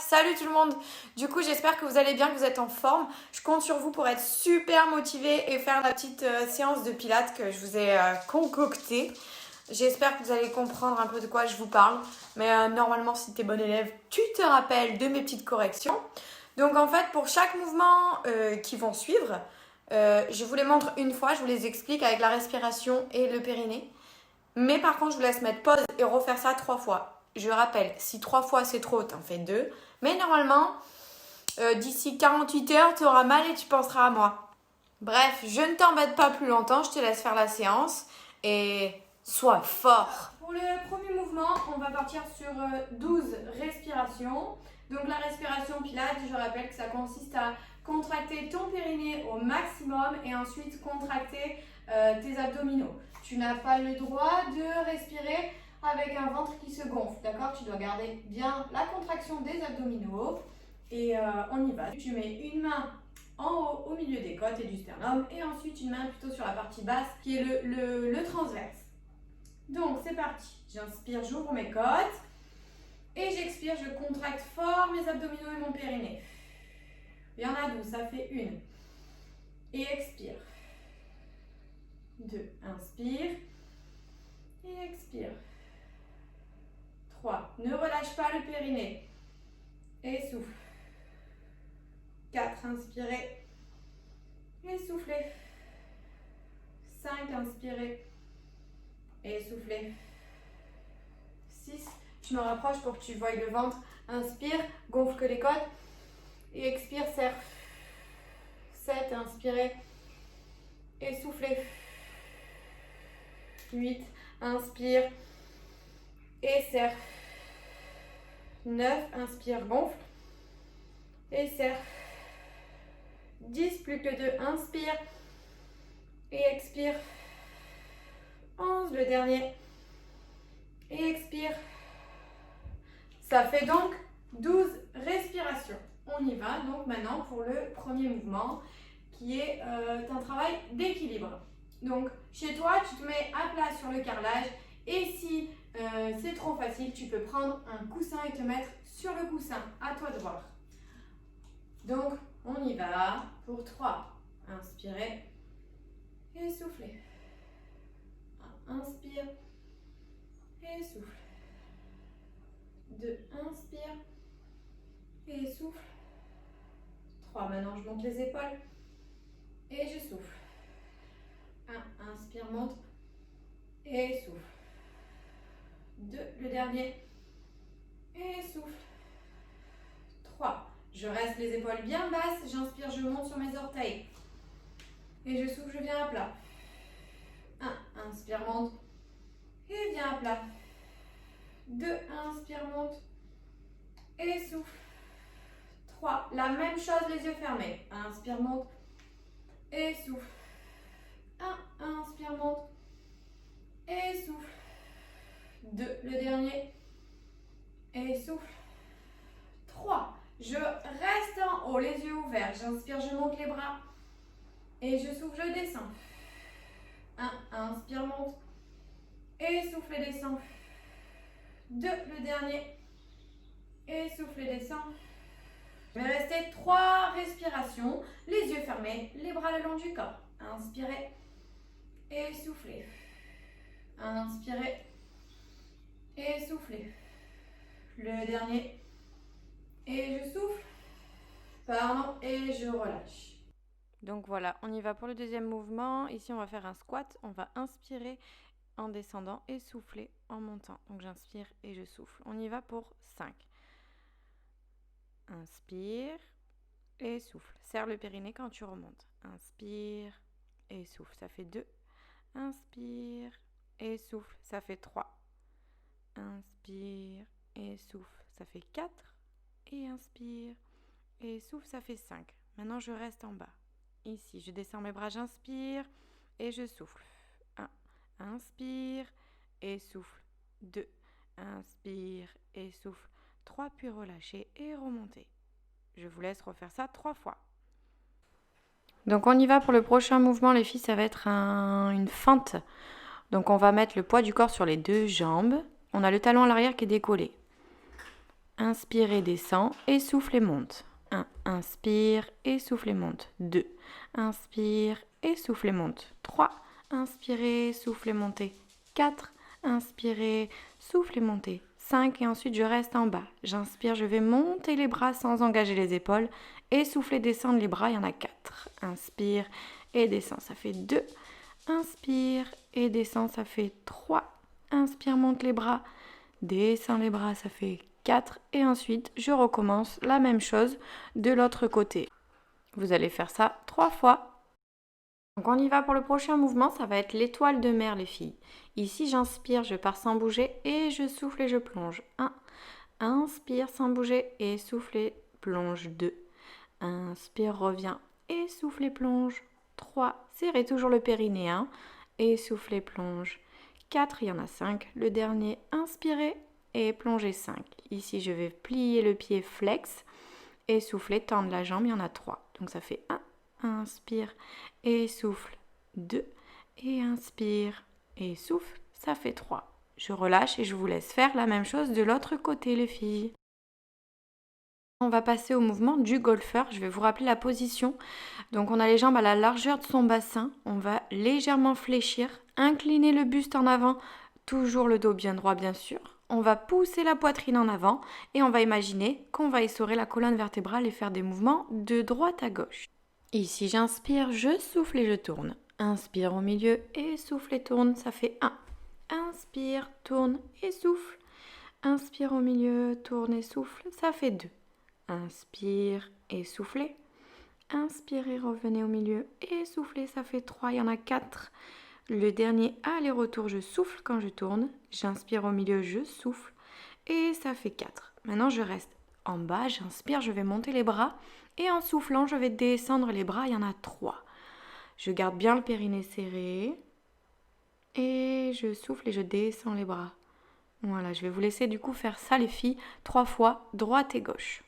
salut tout le monde. Du coup, j'espère que vous allez bien, que vous êtes en forme. Je compte sur vous pour être super motivé et faire la petite séance de pilates que je vous ai concoctée. J'espère que vous allez comprendre un peu de quoi je vous parle. Mais normalement, si tu es bon élève, tu te rappelles de mes petites corrections. Donc en fait, pour chaque mouvement qui vont suivre, je vous les montre une fois, je vous les explique avec la respiration et le périnée. Mais par contre, je vous laisse mettre pause et refaire ça 3 fois. Je rappelle, si 3 fois c'est trop, t'en fais 2. Mais normalement, d'ici 48 heures, tu auras mal et tu penseras à moi. Bref, je ne t'embête pas plus longtemps, je te laisse faire la séance et sois fort. Pour le premier mouvement, on va partir sur 12 respirations. Donc la respiration pilates, je rappelle que ça consiste à contracter ton périnée au maximum et ensuite contracter tes abdominaux. Tu n'as pas le droit de respirer avec un ventre qui se gonfle, d'accord? Tu dois garder bien la contraction des abdominaux et on y va. Tu mets une main en haut au milieu des côtes et du sternum et ensuite une main plutôt sur la partie basse qui est le transverse. Donc c'est parti, j'inspire, j'ouvre mes côtes et j'expire, je contracte fort mes abdominaux et mon périnée. Il y en a 12, ça fait 1. Et expire. 2, inspire et expire. 3, ne relâche pas le périnée et souffle. 4, inspirez et soufflez. 5, inspirez et soufflez. 6, je me rapproche pour que tu voies le ventre. Inspire, gonfle que les côtes et expire, serre. 7, inspirez et soufflez. 8, inspire et serre. 9, inspire, gonfle et serre. 10, plus que 2, inspire et expire. 11, le dernier. Et expire. Ça fait donc 12 respirations. On y va donc maintenant pour le premier mouvement qui est un travail d'équilibre. Donc chez toi, tu te mets à plat sur le carrelage et si c'est trop facile, tu peux prendre un coussin et te mettre sur le coussin. À toi de voir. Donc on y va pour 3. Inspirez et soufflez. Inspire et souffle. 2, inspire et souffle. 3, maintenant je monte les épaules et je souffle. 1, inspire, monte et souffle. 2, le dernier et souffle. 3, je reste les épaules bien basses, j'inspire, je monte sur mes orteils et je souffle, je viens à plat. 1, inspire, monte et viens à plat. 2, inspire, monte et souffle. 3, la même chose, les yeux fermés. Inspire, monte et souffle. 1, inspire, monte et souffle. 2, le dernier et souffle. 3, je reste en haut, les yeux ouverts. J'inspire, je monte les bras et je souffle, je descends. 1, inspire, monte et souffle et descend. 2, le dernier et souffle et descend. Il va rester 3 respirations, les yeux fermés, les bras le long du corps. Inspirez et soufflez. Inspirez et soufflez. Le dernier et je souffle. Pardon, et je relâche. Donc voilà, on y va pour le deuxième mouvement. Ici, on va faire un squat. On va inspirer en descendant et souffler en montant. Donc j'inspire et je souffle. On y va pour 5. Inspire et souffle. Serre le périnée quand tu remontes. Inspire et souffle. Ça fait 2. Inspire et souffle. Ça fait 3. Inspire et souffle. Ça fait 4. Et inspire et souffle. Ça fait 5. Maintenant, je reste en bas. Ici, je descends mes bras. J'inspire et je souffle. 1. Inspire et souffle. 2. Inspire et souffle. 3, puis relâchez et remontez. Je vous laisse refaire ça 3 fois. Donc on y va pour le prochain mouvement, les filles, ça va être une fente. Donc on va mettre le poids du corps sur les 2 jambes. On a le talon à l'arrière qui est décollé. Inspire et descend, et souffle et monte. 1. Inspire et souffle et monte. 2. Inspire et souffle et monte. 3. Inspirez, souffle et montez. 4. Inspirez, souffle et montez. 5. Et ensuite je reste en bas. J'inspire, je vais monter les bras sans engager les épaules. Et souffler, descendre les bras, il y en a 4. Inspire et descend, ça fait 2. Inspire et descend, ça fait 3. Inspire, monte les bras. Descends les bras, ça fait 4. Et ensuite, je recommence la même chose de l'autre côté. Vous allez faire ça 3 fois. Donc on y va pour le prochain mouvement, ça va être l'étoile de mer les filles. Ici j'inspire, je pars sans bouger et je souffle et je plonge. 1. Inspire sans bouger et souffle et plonge. 2. Inspire, reviens et souffle et plonge. 3. Serrez toujours le périnée. 1. Et souffle et plonge. 4. Il y en a 5. Le dernier, inspirez et plongez 5. Ici je vais plier le pied flex et souffler, tendre la jambe, il y en a 3. Donc ça fait 1. Inspire et souffle. 2. Et inspire et souffle. Ça fait 3. Je relâche et je vous laisse faire la même chose de l'autre côté les filles. On va passer au mouvement du golfeur. Je vais vous rappeler la position. Donc on a les jambes à la largeur de son bassin. On va légèrement fléchir, incliner le buste en avant, toujours le dos bien droit bien sûr. On va pousser la poitrine en avant et on va imaginer qu'on va essorer la colonne vertébrale et faire des mouvements de droite à gauche. Ici j'inspire, je souffle et je tourne. Inspire au milieu et souffle et tourne, ça fait 1. Inspire, tourne et souffle. Inspire au milieu, tourne et souffle, ça fait 2. Inspire et soufflez. Inspirez, revenez au milieu et soufflez, ça fait 3. Il y en a 4. Le dernier aller-retour, je souffle quand je tourne. J'inspire au milieu, je souffle et ça fait 4. Maintenant, je reste en bas, j'inspire, je vais monter les bras et en soufflant, je vais descendre les bras. Il y en a 3. Je garde bien le périnée serré et je souffle et je descends les bras. Voilà, je vais vous laisser du coup faire ça les filles 3 fois, droite et gauche.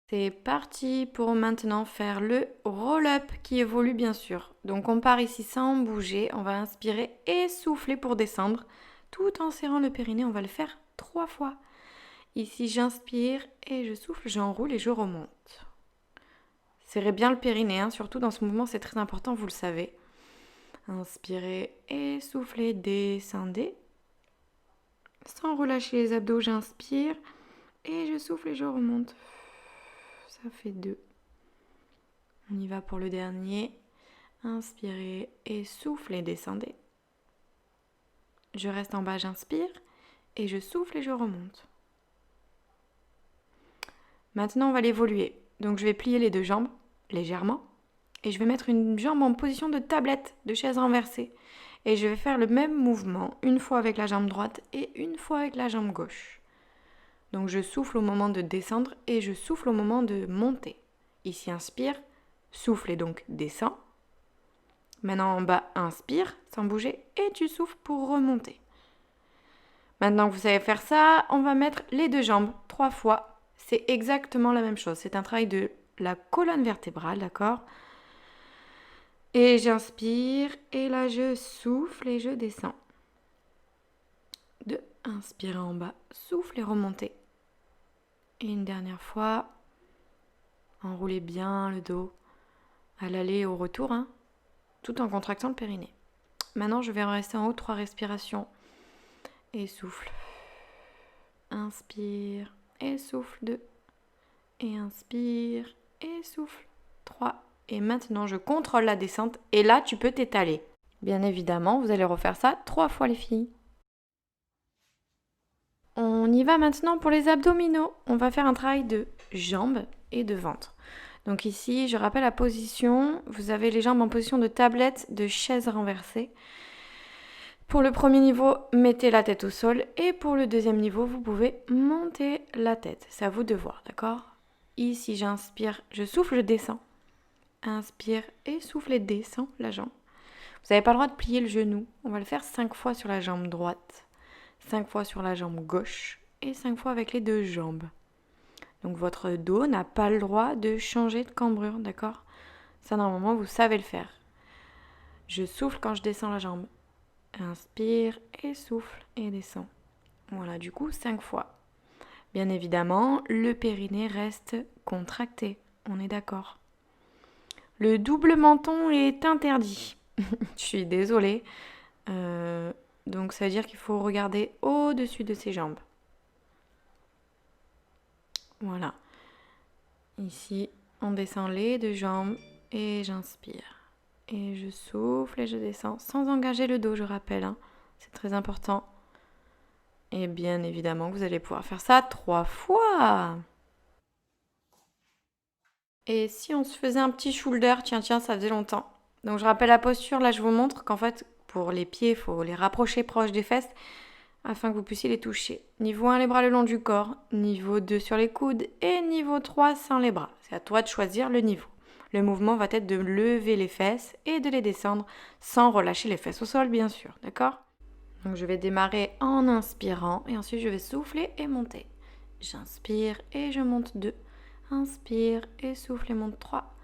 C'est parti pour maintenant faire le roll-up qui évolue bien sûr. Donc on part ici sans bouger, on va inspirer et souffler pour descendre. Tout en serrant le périnée, on va le faire 3 fois. Ici j'inspire et je souffle, j'enroule et je remonte. Serrez bien le périnée, hein, surtout dans ce mouvement c'est très important, vous le savez. Inspirez et soufflez, descendez. Sans relâcher les abdos, j'inspire et je souffle et je remonte. Ça fait 2. On y va pour le dernier. Inspirez et soufflez, descendez. Je reste en bas, j'inspire et je souffle et je remonte. Maintenant, on va l'évoluer. Donc, je vais plier les 2 jambes légèrement et je vais mettre une jambe en position de tablette, de chaise renversée. Et je vais faire le même mouvement, une fois avec la jambe droite et une fois avec la jambe gauche. Donc, je souffle au moment de descendre et je souffle au moment de monter. Ici, inspire, souffle et donc descend. Maintenant, en bas, inspire sans bouger et tu souffles pour remonter. Maintenant que vous savez faire ça, on va mettre les 2 jambes 3 fois. C'est exactement la même chose. C'est un travail de la colonne vertébrale, d'accord ? Et j'inspire et là, je souffle et je descends. 2, inspirez en bas, souffle et remontez. Et une dernière fois, enroulez bien le dos à l'aller et au retour, hein, tout en contractant le périnée. Maintenant, je vais rester en haut 3 respirations. Et souffle. Inspire et souffle 2. Et inspire et souffle 3. Et maintenant, je contrôle la descente et là, tu peux t'étaler. Bien évidemment, vous allez refaire ça 3 fois les filles. On y va maintenant pour les abdominaux. On va faire un travail de jambes et de ventre. Donc ici, je rappelle la position. Vous avez les jambes en position de tablette, de chaise renversée. Pour le premier niveau, mettez la tête au sol. Et pour le deuxième niveau, vous pouvez monter la tête. C'est à vous de voir, d'accord ? Ici, j'inspire, je souffle, je descends. Inspire et souffle et descends la jambe. Vous n'avez pas le droit de plier le genou. On va le faire 5 fois sur la jambe droite, 5 fois sur la jambe gauche et 5 fois avec les 2 jambes. Donc votre dos n'a pas le droit de changer de cambrure, d'accord ? Ça, normalement, vous savez le faire. Je souffle quand je descends la jambe. Inspire et souffle et descends. Voilà, du coup, 5 fois. Bien évidemment, le périnée reste contracté. On est d'accord. Le double menton est interdit. Je suis désolée. Donc ça veut dire qu'il faut regarder au-dessus de ses jambes. Voilà. Ici, on descend les deux jambes et j'inspire. Et je souffle et je descends sans engager le dos, je rappelle. Hein. C'est très important. Et bien évidemment, vous allez pouvoir faire ça 3 fois. Et si on se faisait un petit shoulder, tiens, ça faisait longtemps. Donc je rappelle la posture, là je vous montre qu'en fait, pour les pieds, il faut les rapprocher proches des fesses afin que vous puissiez les toucher. Niveau 1, les bras le long du corps. Niveau 2, sur les coudes. Et niveau 3, sans les bras. C'est à toi de choisir le niveau. Le mouvement va être de lever les fesses et de les descendre sans relâcher les fesses au sol, bien sûr. D'accord ? Donc je vais démarrer en inspirant et ensuite je vais souffler et monter. J'inspire et je monte 2. Inspire et souffle et monte 3.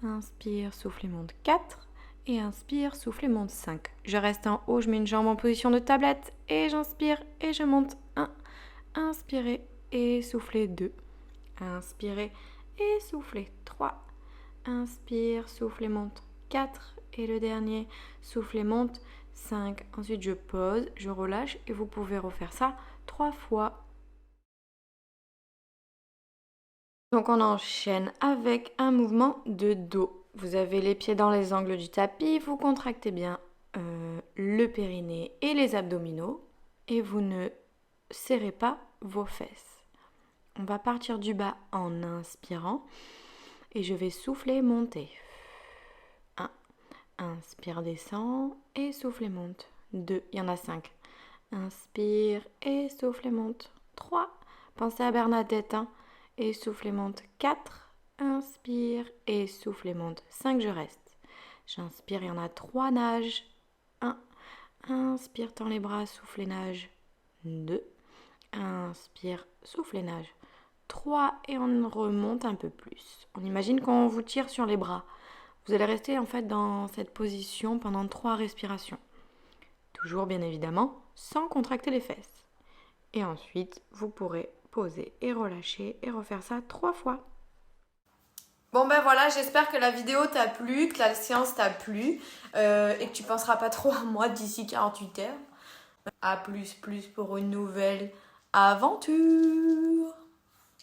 Inspire, souffle et monte 4. Et inspire, souffle et monte 5. Je reste en haut, je mets une jambe en position de tablette et j'inspire et je monte 1. Inspirez et soufflez 2. Inspirez et soufflez 3. Inspire, souffle et monte 4. Et le dernier, souffle et monte 5. Ensuite, je pose, je relâche et vous pouvez refaire ça 3 fois. Donc on enchaîne avec un mouvement de dos. Vous avez les pieds dans les angles du tapis, vous contractez bien le périnée et les abdominaux et vous ne serrez pas vos fesses. On va partir du bas en inspirant et je vais souffler, monter. 1. Inspire, descend et souffle et monte. 2. Il y en a 5. Inspire et souffle et monte. 3. Pensez à Bernadette, hein. Et souffle et monte 4, inspire et souffle et monte 5, je reste. J'inspire, il y en a 3, nage. 1, inspire, tends les bras, souffle et nage. 2, inspire, souffle et nage. 3 et on remonte un peu plus. On imagine qu'on vous tire sur les bras. Vous allez rester en fait dans cette position pendant 3 respirations. Toujours bien évidemment sans contracter les fesses. Et ensuite, vous pourrez poser et relâcher et refaire ça 3 fois. Bon ben voilà, j'espère que la vidéo t'a plu, que la séance t'a plu et que tu penseras pas trop à moi d'ici 48 heures. À plus pour une nouvelle aventure.